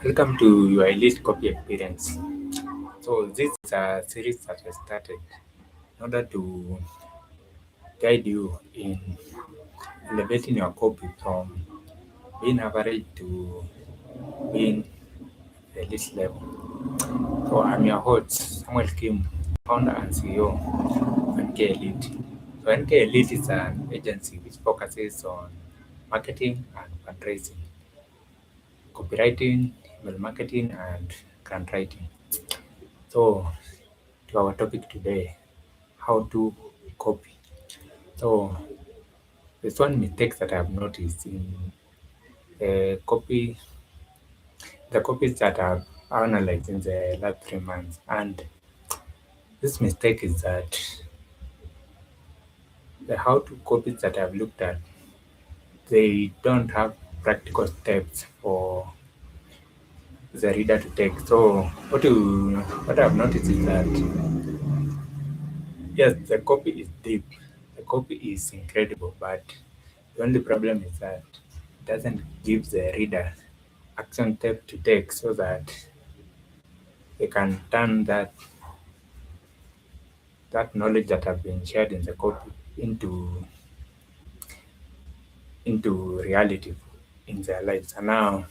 Welcome to your elite copy experience. So this is a series that I started in order to guide you in elevating your copy from being average to being elite level. So I'm your host, Samuel Kim, founder and CEO of NK Elite. So NK Elite is an agency which focuses on marketing and fundraising, copywriting, email marketing, and grant writing. So to our topic today, how to copy. So there's one mistake that I've noticed in the the copies that I've analyzed in the last 3 months. And this mistake is that the how to copies that I've looked at, they don't have practical steps for the reader to take. So what I've noticed is that yes, the copy is deep, the copy is incredible, but the only problem is that it doesn't give the reader action step to take so that they can turn that knowledge that have been shared in the copy into reality in their lives. And now,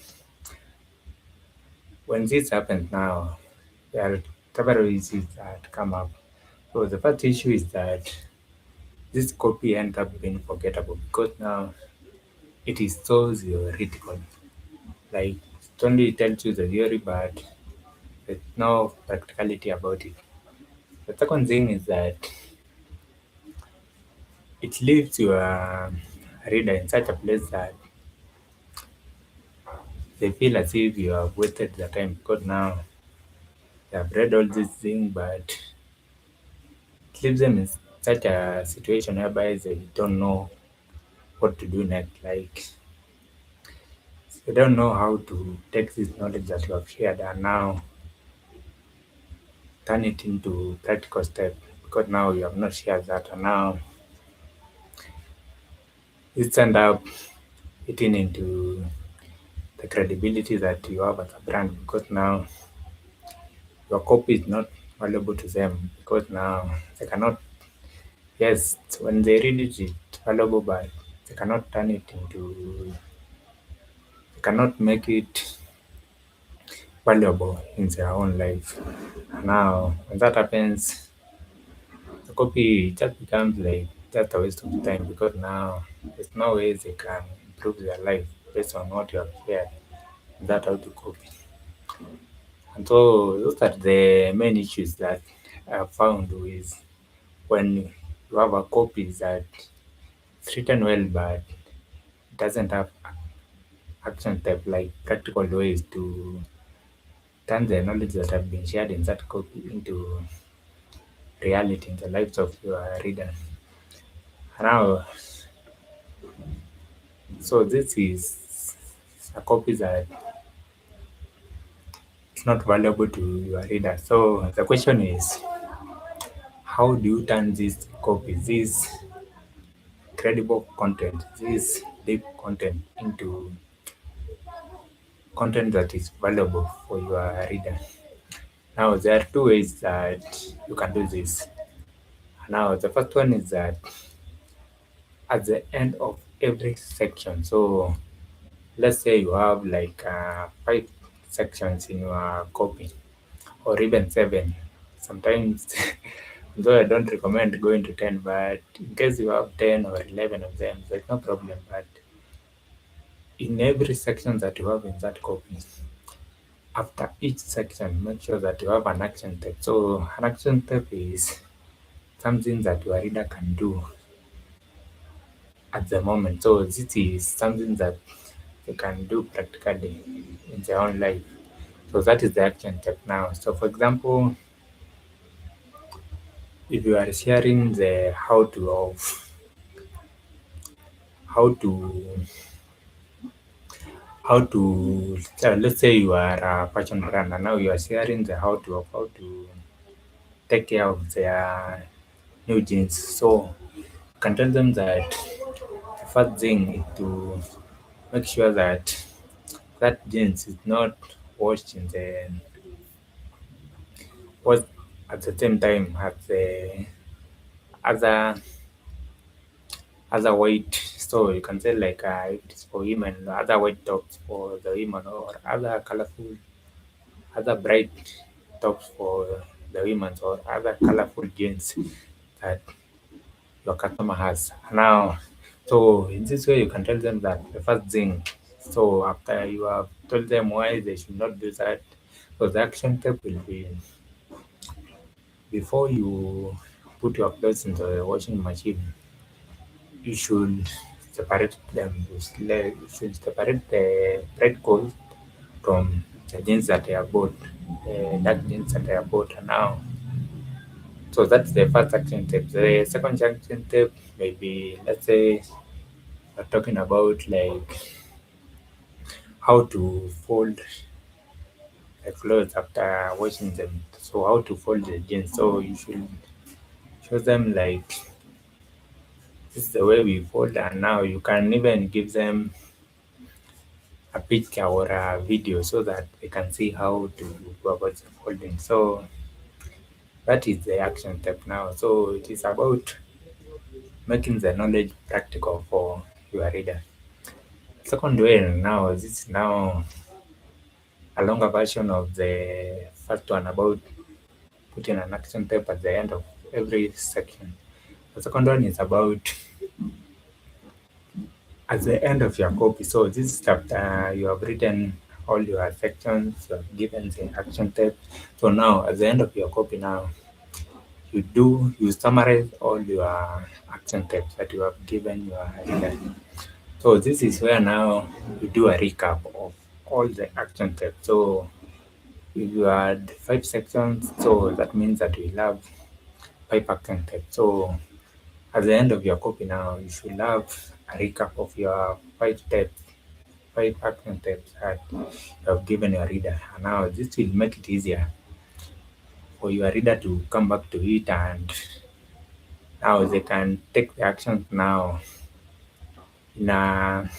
when this happens now, there are several issues that come up. So the first issue is that this copy ends up being forgettable because now it is so theoretical. Like it only tells you the theory, but there's no practicality about it. The second thing is that it leaves your reader in such a place that they feel as if you have wasted their time because now they have read all these things, but it leaves them in such a situation whereby they don't know what to do next. Like they don't know how to take this knowledge that you have shared and now turn it into practical step because now you have not shared that and now it's end up eating into the credibility that you have as a brand because now your copy is not valuable to them because now they cannot, yes, when they read it it's valuable but they cannot turn it into, they cannot make it valuable in their own life. And now when that happens, the copy just becomes like just a waste of time because now there's no way they can improve their life based on what you have shared. That how to copy. And so those are the main issues that I have found with when you have a copy that it's written well but it doesn't have action step like practical ways to turn the knowledge that have been shared in that copy into reality in the lives of your reader. Now, so this is a copy that is not valuable to your reader. So the question is, how do you turn this copy, this credible content, this deep content into content that is valuable for your reader? Now there are two ways that you can do this. Now the first one is that at the end of every section, so let's say you have like 5 sections in your copy or even 7. Sometimes though I don't recommend going to 10, but in case you have 10 or 11 of them, there's no problem. But in every section that you have in that copy, after each section, make sure that you have an action step. So an action step is something that your reader can do at the moment. So this is something that they can do practically in their own life. So that is the action step now. So for example, if you are sharing the how to let's say you are a fashion brand and now you are sharing the how to take care of their new jeans. So you can tell them that the first thing is to make sure that that jeans is not watched in the was at the same time as the other other white. So you can say like it is for women, other white tops for the women, or other colorful, other bright tops for the women, or other colorful jeans that your customer has. Now, so in this way, you can tell them that the first thing. So after you have told them why they should not do that, so the action step will be before you put your clothes into the washing machine, you should separate them. You should separate the red coat from the jeans that they are bought, the dark jeans that they are bought. And now, so that's the first action step. The second action step maybe, let's say, we're talking about like how to fold the clothes after washing them. So how to fold the jeans. So you should show them like this is the way we fold, and now you can even give them a picture or a video so that they can see how to go about the folding. So that is the action step now. So it is about making the knowledge practical for your reader. Second way now, this is now a longer version of the first one about putting an action step at the end of every section. The second one is about at the end of your copy. So this is after you have written all your sections, you have given the action step. So now at the end of your copy now, you summarize all your action steps that you have given your reader. So this is where now you do a recap of all the action steps. So if you had 5 sections, so that means that we have 5 action steps. So at the end of your copy now, you should have a recap of your 5 steps, 5 action steps that you have given your reader. And now this will make it easier for your reader to come back to it, and now they can take the actions now in a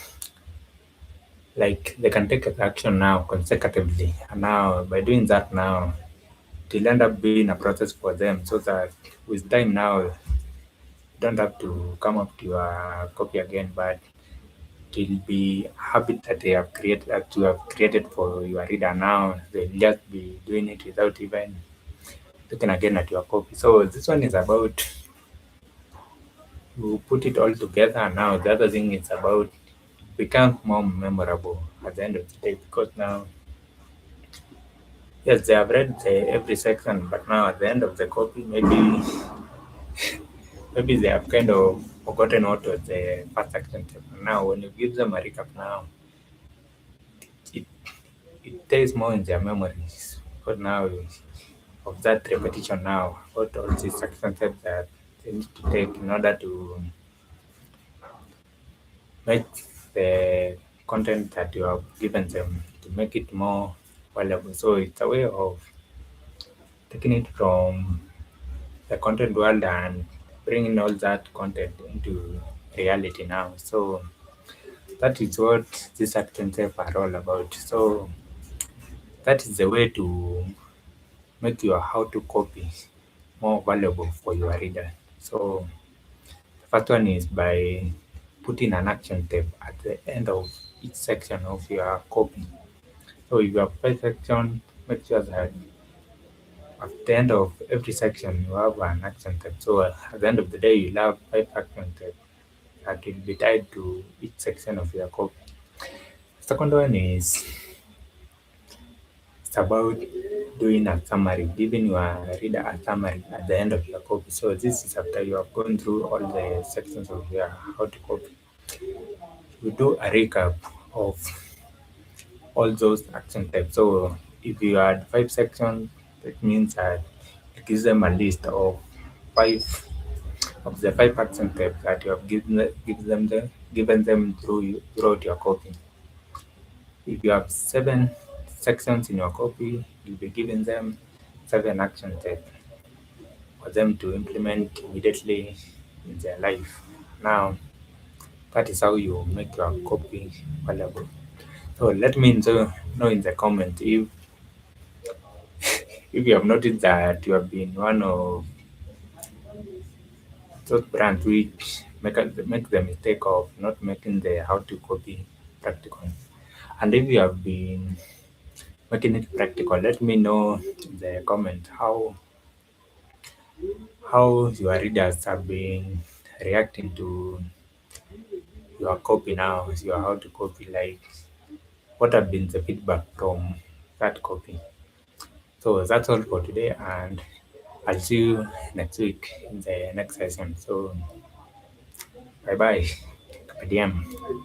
like they can take the action now consecutively. And now by doing that now it will end up being a process for them, so that with time now you don't have to come up to your copy again, but it will be a habit that they have created, that you have created for your reader. Now they'll just be doing it without even looking again at your copy. So this one is about you put it all together. Now the other thing is about become more memorable at the end of the day, because now yes, they have read every section, but now at the end of the copy, maybe they have kind of forgotten what was the first section. Now when you give them a recap now, it it stays more in their memories, because now of that repetition now, what all these action steps that they need to take in order to make the content that you have given them to make it more valuable. So it's a way of taking it from the content world and bringing all that content into reality now. So that is what these action steps are all about. So that is the way to make your how to copy more valuable for your reader. So the first one is by putting an action step at the end of each section of your copy. So if you have 5 sections, make sure that at the end of every section you have an action step. So at the end of the day, you'll have 5 action steps that will be tied to each section of your copy. Second one is it's about doing a summary, giving your reader a summary at the end of your copy. So this is after you have gone through all the sections of your how to copy. You do a recap of all those action types. So if you had 5 sections, that means that it gives them a list of five of the 5 action types that you have given them throughout your copy. If you have 7 sections in your copy, you'll be giving them 7 action types for them to implement immediately in their life. Now that is how you make your copy valuable. So let me know in the comment if you have noticed that you have been one of those brands which make the mistake of not making the how to copy practical. And if you have been making it practical, let me know in the comment how your readers have been reacting to your copy now, your how to copy, like what have been the feedback from that copy. So that's all for today, and I'll see you next week in the next session. So bye bye. DM.